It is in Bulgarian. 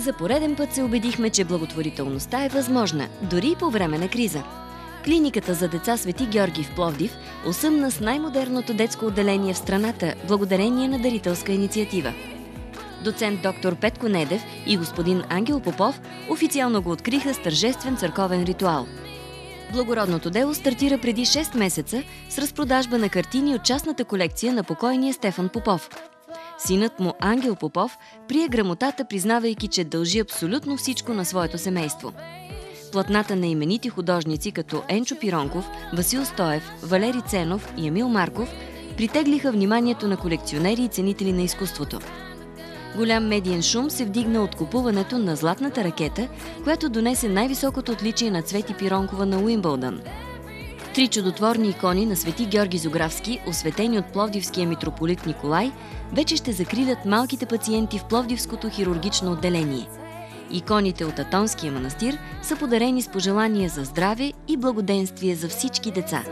За пореден път се убедихме, че благотворителността е възможна, дори и по време на криза. Клиниката за деца Свети Георги в Пловдив осъмна с най-модерното детско отделение в страната, благодарение на дарителска инициатива. Доцент доктор Петко Недев и господин Ангел Попов официално го откриха с тържествен църковен ритуал. Благородното дело стартира преди 6 месеца с разпродажба на картини от частната колекция на покойния Стефан Попов. Синът му Ангел Попов прие грамотата, признавайки, че дължи абсолютно всичко на своето семейство. Платната на именити художници като Енчо Пиронков, Васил Стоев, Валери Ценов и Емил Марков притеглиха вниманието на колекционери и ценители на изкуството. Голям медиен шум се вдигна от купуването на златната ракета, която донесе най-високото отличие на Цвети Пиронкова на Уимбълдън. 3 чудотворни икони на Свети Георги Зографски, осветени от пловдивския митрополит Николай, вече ще закрилят малките пациенти в Пловдивското хирургично отделение. Иконите от Атонския манастир са подарени с пожелания за здраве и благоденствие за всички деца.